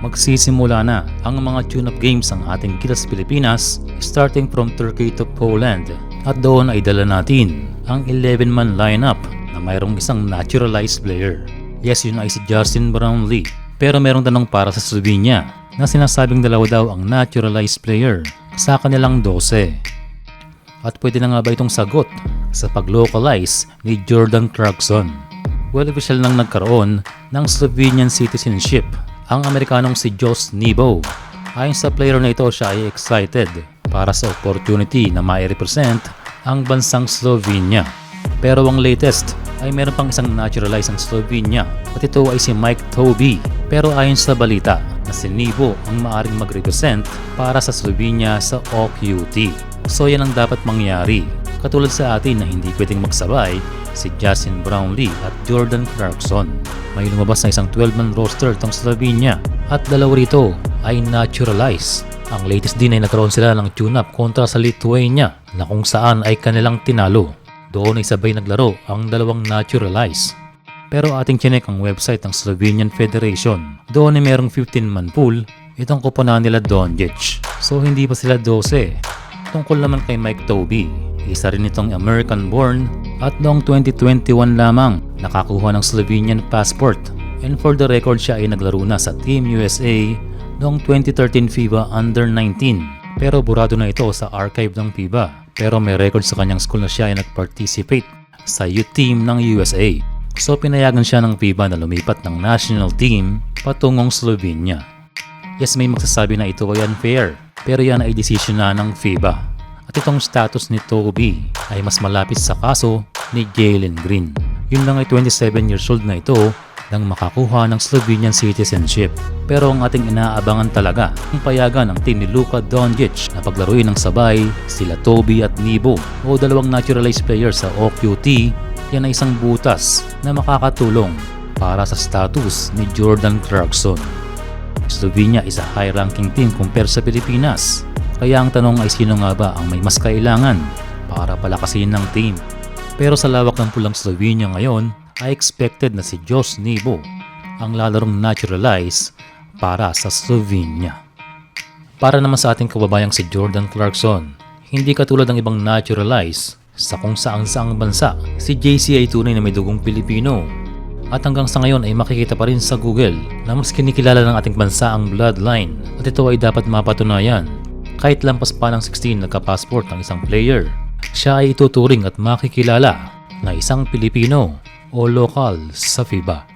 magsisimula na ang mga tune-up games ng ating Gilas Pilipinas starting from Turkey to Poland. At doon ay dala natin ang 11-man lineup na mayroong isang naturalized player. Yes, yun ay si Justin Brownlee. Pero merong tanong para sa Slovenia na sinasabing dalawa daw ang naturalized player sa kanilang 12. At pwede na nga ba itong sagot sa pag-localize ni Jordan Clarkson? Well, official nang nagkaroon ng Slovenian citizenship ang Amerikanong si Josh Nebo. Ayon sa player na ito, siya ay excited para sa opportunity na ma-represent ang bansang Slovenia. Pero ang latest ay meron pang isang naturalized ang Slovenia at ito ay si Mike Tobey. Pero ayon sa balita na si Nebo ang maaring mag-represent para sa Slovenia sa OQT. So yan ang dapat mangyari. Katulad sa atin na hindi pwedeng magsabay si Justin Brownlee at Jordan Clarkson. May lumabas na isang 12-man roster itong Slovenia at dalawa rito ay naturalized. Ang latest din ay nagkaroon sila ng tune-up kontra sa Lithuania na kung saan ay kanilang tinalo. Doon ay sabay naglaro ang dalawang naturalized. Pero ating chinek ang website ng Slovenian Federation. Doon ay merong 15-man pool itong koponan nila Doncic. So hindi pa sila 12. Tungkol naman kay Mike Tobey, isa rin itong American-born at noong 2021 lamang nakakuha ng Slovenian passport. And for the record, siya ay naglaro na sa Team USA noong 2013 FIBA Under-19. Pero burado na ito sa archive ng FIBA. Pero may record sa kanyang school na siya ay nag-participate sa youth team ng USA. So pinayagan siya ng FIBA na lumipat ng national team patungong Slovenia. Yes, may magsasabi na ito ay unfair, pero yan ay desisyon na ng FIBA. At itong status ni Tobey ay mas malapit sa kaso ni Jalen Green. Yun lang ay 27 years old na ito nang makakuha ng Slovenian citizenship. Pero ang ating inaabangan talaga ang payagan ng team ni Luka Doncic na paglaruin ng sabay sila Tobey at Nebo o dalawang naturalized players sa OQT. Yan ay isang butas na makakatulong para sa status ni Jordan Clarkson. Slovenia is a high-ranking team compare sa Pilipinas. Kaya ang tanong ay sino nga ba ang may mas kailangan para palakasin ng team. Pero sa lawak ng pulang Slovenia ngayon, ay expected na si Josh Nebo ang lalarong naturalized para sa Slovenia. Para naman sa ating kababayang si Jordan Clarkson, hindi katulad ng ibang naturalized sa kung saang bansa, si JC ay tunay na may dugong Pilipino. At hanggang sa ngayon ay makikita pa rin sa Google na mas kinikilala ng ating bansa ang bloodline at ito ay dapat mapatunayan. Kahit lampas pa ng 16 nagka-passport ang isang player, siya ay ituturing at makikilala na isang Pilipino o lokal sa FIBA.